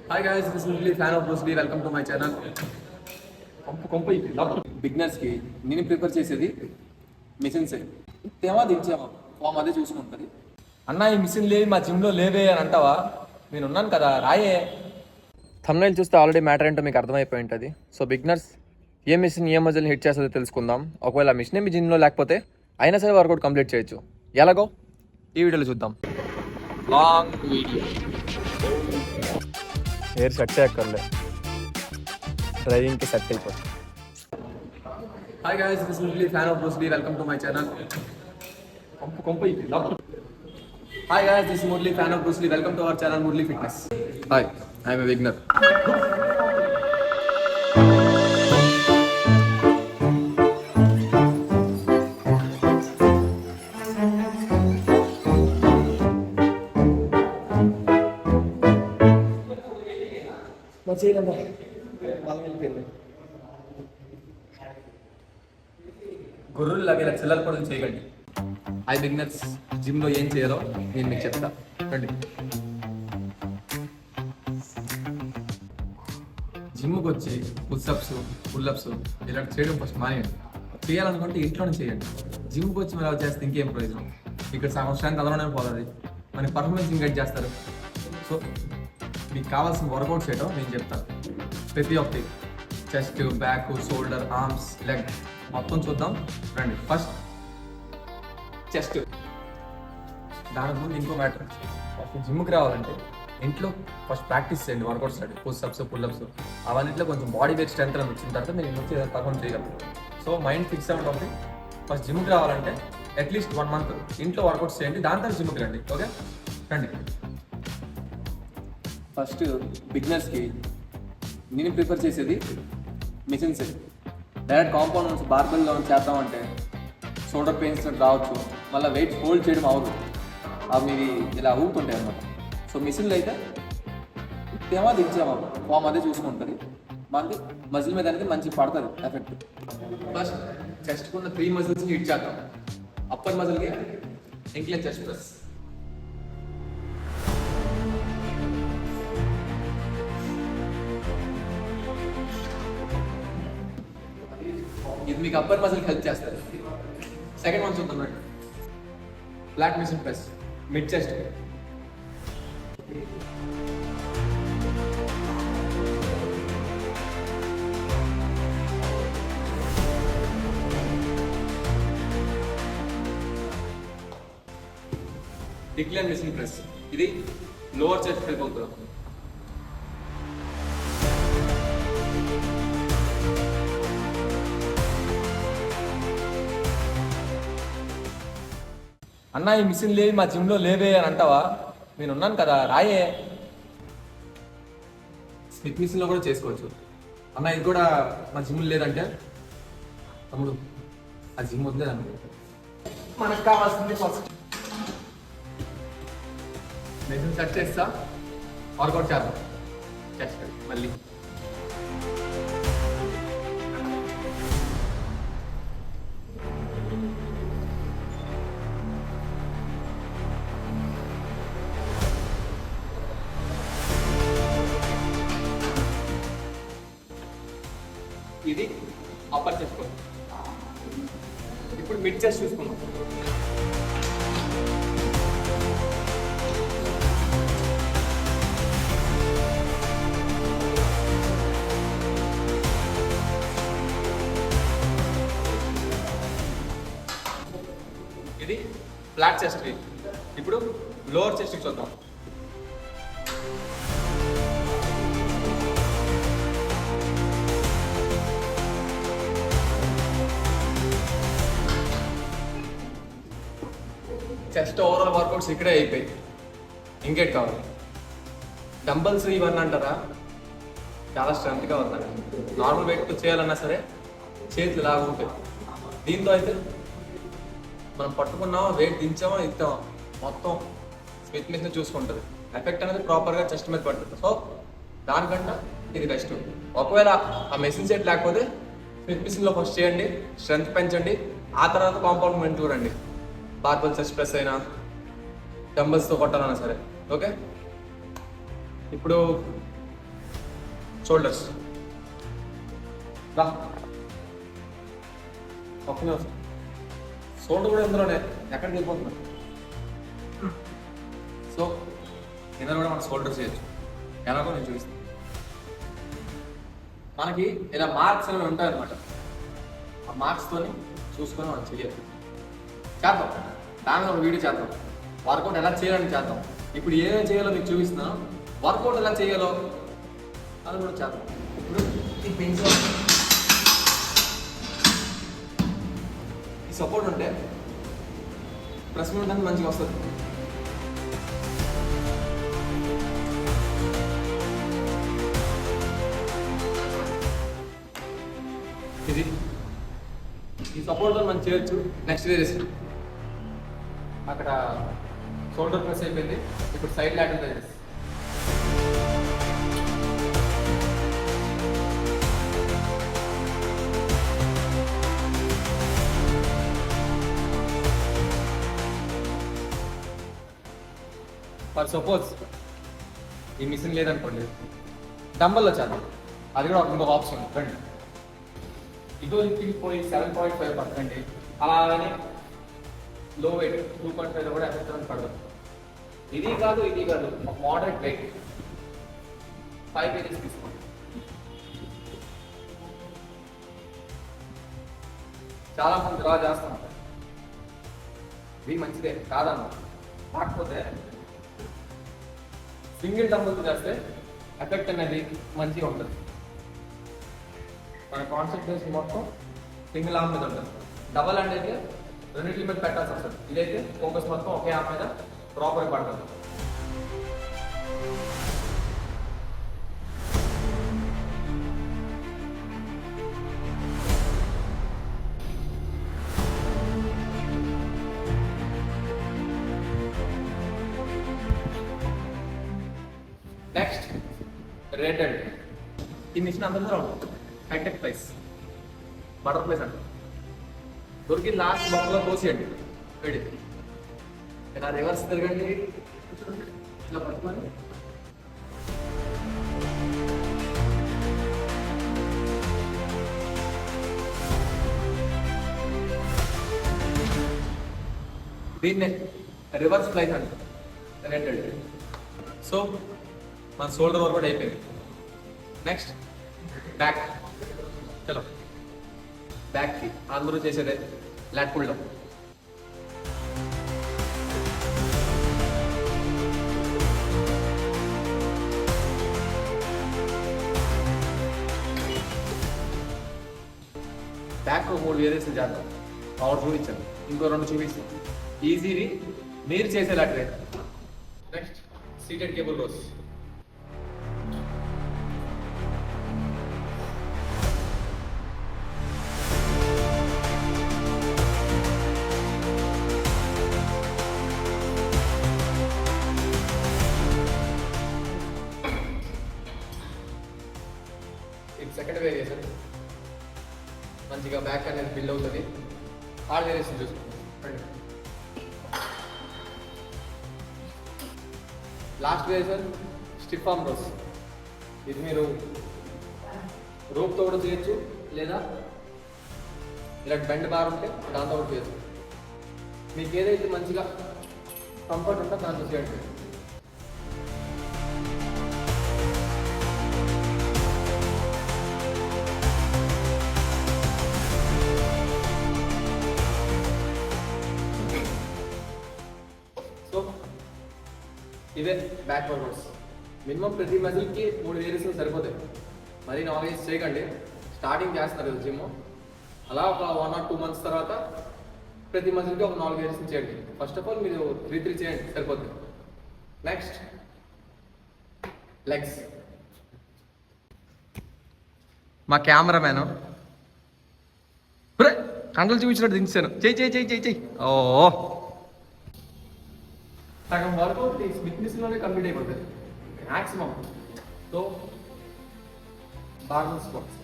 Hi guys, this is Murli, fan of Bruce Lee. Welcome to my channel. బిగినర్స్కి నేను prepare చేసేది machines తేమా దించామా form అదే చూసుకుంటుంది. అన్న ఈ మిషన్ లేవి మా జిమ్లో లేవే అని అంటావా? నేను ఉన్నాను కదా రాయే. థంబ్నెయిల్ చూస్తే ఆల్రెడీ మ్యాటర్ ఏంటో మీకు అర్థమైపోయి ఉంటుంది. సో బిగినర్స్ ఏ మిషన్ ఏ మజిల్ని హిట్ చేస్తుందో తెలుసుకుందాం. ఒకవేళ ఆ మిషన్ మీ జిమ్లో లేకపోతే అయినా సరే వర్కౌట్ కంప్లీట్ చేయొచ్చు. ఎలాగో ఈ వీడియోలో చూద్దాం. లాంగ్ వీడియో ఎయిర్ సెట్ చేయక్కర్లే, డ్రైవింగ్కి సెట్ అయిపోతుంది. Hi guys, this is Murali, fan of Bruce Lee. Welcome to my channel. Hi guys, this is Murali, fan of Bruce Lee. Welcome to our channel Murali fitness. Hi, I'm a beginner. గొర్రెలు లాగా ఇలా చిల్లర పనులు చేయకండి. I beginners జిమ్లో ఏం చేయాలో నేను మీకు చెప్తా రండి. జిమ్కి వచ్చి పుషప్స్ పుల్లప్స్ ఇలా చేయడం ఫస్ట్ మానేయండి. చేయాలనుకుంటే ఇంట్లోనే చేయండి. జిమ్కి వచ్చి మీరు అలా చేస్తే ఇంకేం ప్రయోజనం? ఇక్కడ సగం స్ట్రెంత్ అందులోనే పోతుంది, మన పర్ఫార్మెన్స్ ఇంకట్ చేస్తారు. సో మీకు కావాల్సిన వర్కౌట్ చేయడం నేను చెప్తాను. ప్రతి ఒక్కటి chest, back, shoulder, arms, leg మొత్తం చూద్దాం రండి. First chest. దానికి ముందు ఇంకో మ్యాటర్, ఫస్ట్ జిమ్కి రావాలంటే ఇంట్లో ఫస్ట్ ప్రాక్టీస్ చేయండి. వర్కౌట్ స్టార్ట్, పుషప్స్ పుల్లప్స్ అవన్నింటిలో కొంచెం బాడీ వెయిట్ స్ట్రెంత్ అని వచ్చిన తర్వాత మీరు ఇంట్లో పర్ఫార్మ్ చేయగలరు. సో మైండ్ ఫిక్స్ అవ్వడం, ఫస్ట్ జిమ్కి రావాలంటే అట్లీస్ట్ 1 month ఇంట్లో వర్కౌట్స్ చేయండి, దాని తర్వాత జిమ్కి రండి. ఓకే రండి. ఫస్ట్ బిగినర్స్కి నేను ప్రిఫర్ చేసేది మిషన్స్. డైరెక్ట్ కాంపౌండ్ బార్బెల్లో చేద్దామంటే షోల్డర్ పెయిన్స్ రావచ్చు, మళ్ళీ వెయిట్ హోల్డ్ చేయడం అవ్వదు, అవి ఇలా ఊగుతుంటాయి అన్నమాట. సో మిషన్లో అయితే తేమా దించామా ఫామ్ అదే చూసుకుంటుంది, మనకి మజిల్ మీద అనేది మంచి పడుతుంది ఎఫెక్ట్. ఫస్ట్ చెస్ట్కున్న 3 మజిల్స్ని హిట్ చేద్దాం. అప్పర్ మజిల్కి ఇంక్లైన్ చెస్ట్ ప్రెస్. ఇది మీకు అప్పర్ మజిల్కి హెల్ప్ చేస్తారు. సెకండ్ వన్ చూద్దాం రండి. Flat machine press mid chest. Decline machine press, ఇది లోవర్ చెస్ట్ హెల్ప్ అవుతుంది. అన్న ఈ మిషన్ లేవి మా జిమ్లో లేవే అని అంటావా? నేను ఉన్నాను కదా రాయే. స్మిత్ మిషన్లో కూడా చేసుకోవచ్చు. అన్న ఇది కూడా మా జిమ్ లేదంటే తమ్ముడు ఆ జిమ్ వద్లేదన్న, మనకు కావాల్సింది ఫస్ట్ మిషన్ సెట్ చేస్తా, వర్కౌట్ చేద్దాం. చెస్ట్ మళ్ళీ ఇది అప్పర్ చెస్ట్. ఇప్పుడు మిడ్ చెస్ట్ చూసుకుందాం. ఇది ఫ్లాట్ చెస్ట్. ఇప్పుడు లోవర్ చెస్ట్ చూద్దాం. చెస్ట్ ఓవరాల్ వర్కౌట్స్ ఇక్కడే అయిపోయి ఇంకేట్ కావాలి. డంబల్స్ ఇవన్నీ అంటారా, చాలా స్ట్రెంత్గా ఉంటాయి. నార్మల్ వెయిట్ చేయాలన్నా సరే చేతులు ఇలాగ ఉంటాయి. దీంతో అయితే మనం పట్టుకున్నామా, వెయిట్ దించామా, ఇస్తామా మొత్తం స్మిత్ మిషన్ చూసుకుంటుంది. ఎఫెక్ట్ అనేది ప్రాపర్గా చెస్ట్ మీద పడుతుంది. సో దానికంటే ఇది బెస్ట్. ఒకవేళ ఆ మెషిన్ సెట్ లేకపోతే స్మిత్ మిషన్లో ఫస్ట్ చేయండి, స్ట్రెంత్ పెంచండి, ఆ తర్వాత కాంపౌండ్ మెంట్ రండి. బార్బల్ చెస్ట్ ప్రెస్ అయినా డంబల్స్తో కొట్టాలన్నా సరే. ఓకే ఇప్పుడు షోల్డర్స్ రా పక్కనే వస్తుంది. షోల్డర్ కూడా ఇందులోనే ఎక్కడికి వెళ్ళిపోతున్నా. సో ఇందులో కూడా మనం షోల్డర్ చేయొచ్చు. ఎలాగో నేను చూపిస్తాను. మనకి ఇలా మార్క్స్ అనేవి ఉంటాయి అనమాట. ఆ మార్క్స్తోని చూసుకొని మనం చేయాలి. చేద్దాం, దాని మీద ఒక వీడియో చేద్దాం. వర్కౌట్ ఎలా చేయాలని చేద్దాం. ఇప్పుడు ఏమేమి చేయాలో మీకు చూపిస్తున్నాను. వర్కౌట్ ఎలా చేయాలో అది కూడా చేద్దాం. ఇప్పుడు ఈ బెంచ్ ఈ సపోర్ట్ ఉంటే ప్రెస్ మూమెంట్ అనేది మంచిగా వస్తుంది. ఇది ఈ సపోర్ట్తో మనం చేయొచ్చు. నెక్స్ట్ వేరేసి అక్కడ షోల్డర్ ప్రెస్ అయిపోయింది. ఇప్పుడు side lateral raises. For suppose ఈ మిషన్ లేదనుకోండి, డంబల్లో చేద్దాం. అది కూడా ఇంకొక ఆప్షన్ రండి. ఇదో ఇంటికి పోయి 7.5 పడుతుంది. అలాగని లో వెయిట్ 2.5 కూడా ఎఫెక్ట్ పడదు. ఇది కాదు ఇది కాదు, మోడరేట్ వెయిట్ 5 kg తీసుకోండి. చాలా మంది డ్రా చేస్తున్నారు. ఇది మంచిదే కాదన్న, కాకపోతే సింగిల్ డంబుల్తో చేస్తే ఎఫెక్ట్ అనేది మంచిగా ఉంటుంది. మన కాన్సన్ట్రేషన్ మొత్తం సింగిల్ ఆర్మ్ మీద ఉంటుంది. డబల్ హ్యాండ్ అయితే రెండింటి మీద పెట్టాల్సి వస్తుంది. ఇదైతే ఫోకస్ మొత్తం ఒకే ఆర్మ్ మీద ప్రాపర్గా పడుతుంది. నెక్స్ట్ రెడ్ అండ్ ఈ మిషన్ అందరిలో ఉంటుంది. హైటెక్ ప్రైస్ బటర్ఫ్లైస్ అంటే దొరికి లాస్ట్ బొక్కలో పోసేయండి. వేడి ఇలా రివర్స్ తిరగండి. ఇలా పట్టుకొని దీన్నే రివర్స్ ఫ్లైట్ అంటే రెడ్ అండ్. సో మన షోల్డర్ వర్క్ కూడా అయిపోయింది. Next back. చలో బ్యాక్కి అందరూ చేసేదే లాట్ పుల్ డౌన్. బ్యాక్ 3 వేరేసి చేద్దాం. పవర్ చూపించాను, ఇంకో 2 చూపిస్తాను. ఈజీని మీరు చేసే lat. Next seated cable rows. Second variation మంచిగా బ్యాక్ అనేది బిల్డ్ అవుతుంది. థర్డ్ వేరియేషన్ చూసుకోండి. Last variation stiff arm rows. ఇది మీరు రోప్తో కూడా చేయొచ్చు, లేదా ఇలా బెండ్ బార్ ఉంటే దాంతో కూడా చేయొచ్చు. మీకు ఏదైతే మంచిగా కంఫర్ట్ ఉంటుందో దాంతో చేయండి. ఇదే బ్యాక్ వర్కౌట్స్. మినిమం ప్రతి మజిల్కి 3 వేరియేషన్ సరిపోతాయి. మరి 4 వేసి చేయకండి. స్టార్టింగ్ చేస్తున్నారు కదా జిమ్, అలా ఒక 1 or 2 months తర్వాత ప్రతి మజిల్కి ఒక 4 వేరియేషన్ చేయండి. ఫస్ట్ ఆఫ్ ఆల్ మీరు 3 చేయండి సరిపోతుంది. Next legs. మా కెమెరామ్యాన్ కండలు చూపించినట్టు దించాను. చెయ్యి. ఓ సగం వర్కౌట్ ఈ స్మిత్ మిషన్లోనే కంప్లీట్ అయిపోతుంది maximum. So Barmal squats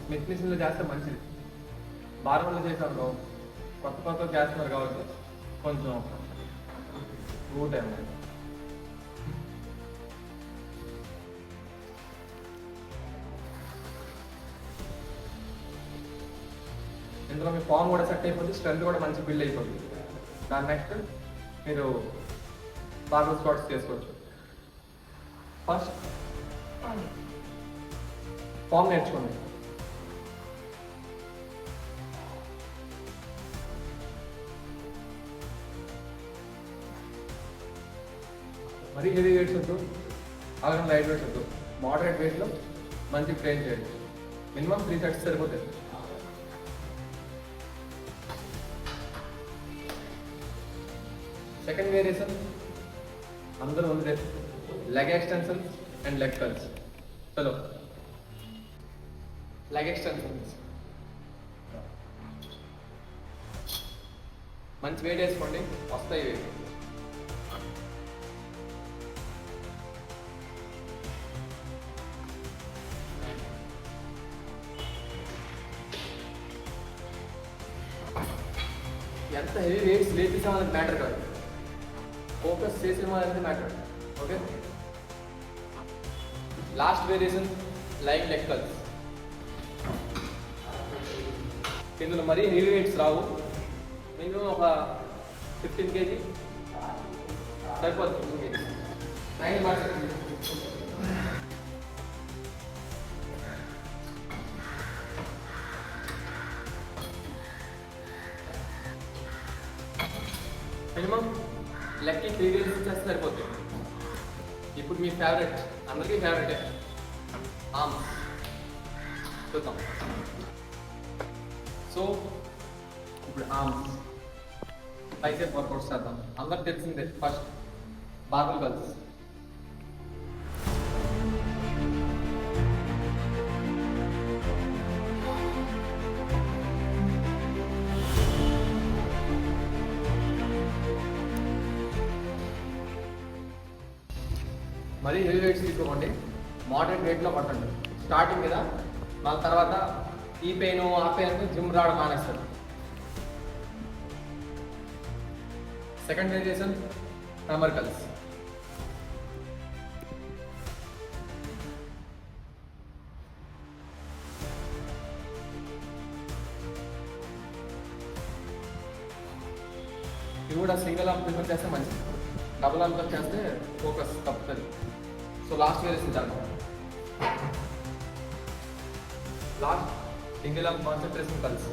Smith మిషన్లో చేస్తే మంచిది. బార్మల్లో చేసారు కొత్త చేస్తున్నారు కాబట్టి కొంచెం రూట్ అయింది. ఇందులో మీ ఫామ్ కూడా సెట్ అయిపోతుంది, స్ట్రెంత్ కూడా మంచి బిల్డ్ అయిపోతుంది. దాని నెక్స్ట్ మీరు బార్బల్ స్క్వాట్స్ చేసుకోవచ్చు. ఫస్ట్ ఫామ్ నేర్చుకోండి. మరీ హెవీ వెయిట్స్ వద్దు, అలాగే లైట్ వెయిట్స్ వద్దు, మోడరేట్ వెయిట్లో మంచి ట్రైన్ చేయండి. మినిమం 3 సెట్స్ సరిపోతుంది. సెకండ్ వేరియేషన్ అందరూ ఉంది, leg extensions and leg curls. చలో లెగ్ ఎక్స్టెన్షన్స్. మంచి వెయిట్ వేసుకోండి, వస్తాయి ఇవి. ఎంత హెవీ వెయిట్స్ లేపిస్తామనేది మ్యాటర్ కాదు, ఫోకస్ చేసేమనేది matter. Okay, last variation lying leg curls. ఇందులో మరీ హెవీ వెయిట్స్ రావు, మినిమం ఒక 15 kg సరిపోతుంది. 15 kg 9 మార్క్స్. మినిమం లెక్కి 3 days చేస్తే సరిపోతుంది. ఇప్పుడు మీ ఫేవరెట్, అందరికీ ఫేవరెటే, ఆర్మ్స్ చూద్దాం. సో ఇప్పుడు ఆర్మ్స్ బైసెప్ వర్కౌట్స్ చేద్దాం. అందరికి తెలిసిందే, ఫస్ట్ బార్బల్ కర్ల్స్. మరీ హెవీ వెయిట్స్ తీసుకోండి, మోడరేట్ వెయిట్లో పట్టండి స్టార్టింగ్ కదా. మళ్ళీ తర్వాత ఈ పెయిన్ ఆ పెయిన్ జిమ్ రావడం మానేస్తారు. Second variation hammer curls. ఇవి కూడా సింగిల్ ఆర్మ్ ప్రిఫర్ చేస్తే మంచిది, డబుల్ ఆర్మ్తో చేస్తే ఫోకస్ తప్పుతుంది. సో లాస్ట్ వేరియేషన్ చేద్దాం. Last single arm concentration curls.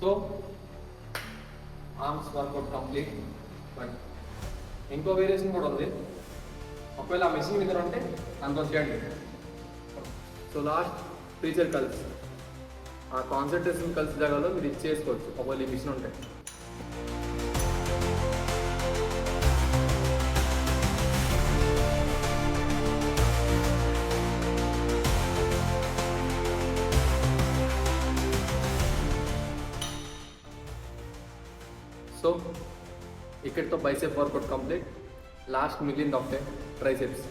So arms workout complete. But ఇంకో వేరియేషన్ కూడా ఉంది, ఒకవేళ ఆ మెషిన్ మీద ఉంటే దాంతో చేయండి. సో లాస్ట్ ఫీచర్ కర్ల్స్, ఆ కాన్సన్ట్రేషన్ కర్ల్స్ జాగాలో మీరు ఇది చేసుకోవచ్చు ఒకవేళ ఈ మిషన్ ఉంటే. సో ఇక్కడితో బైసెప్ వర్కౌట్ కంప్లీట్. లాస్ట్ మిగిలింది ఒకటే ట్రైసెప్స్,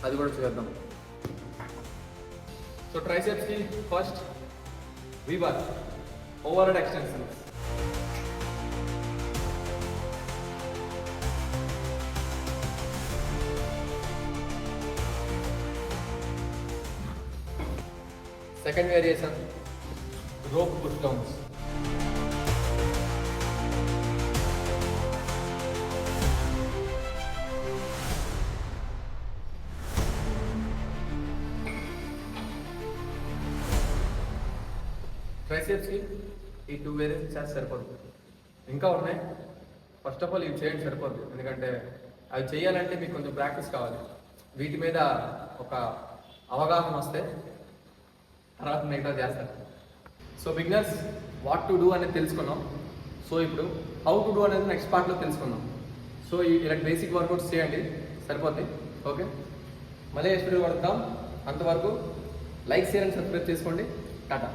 అది కూడా చూద్దాం. సో ట్రైసెప్స్కి first V bar overhead extensions. Second variation rope pushdowns. ట్రైసెప్స్కి ఈ 2 వేరియేషన్స్ చేస్తే సరిపోతుంది. ఇంకా ఉన్నాయి, ఫస్ట్ ఆఫ్ ఆల్ ఇవి చేయండి సరిపోద్ది, ఎందుకంటే అవి చేయాలంటే మీకు కొంచెం ప్రాక్టీస్ కావాలి. వీటి మీద ఒక అవగాహన వస్తే తర్వాత మిగతా చేస్తారు. So beginners what to do అనేది తెలుసుకున్నాం. సో ఇప్పుడు హౌ టు డూ అనేది నెక్స్ట్ పార్ట్లో తెలుసుకుందాం. సో ఇలాంటి బేసిక్ వర్కౌట్స్ చేయండి సరిపోద్ది. ఓకే, మళ్ళీ నెక్స్ట్ వీడియో పడతాం. అంతవరకు లైక్, షేర్ అండ్ సబ్స్క్రైబ్ చేసుకోండి. టాటా.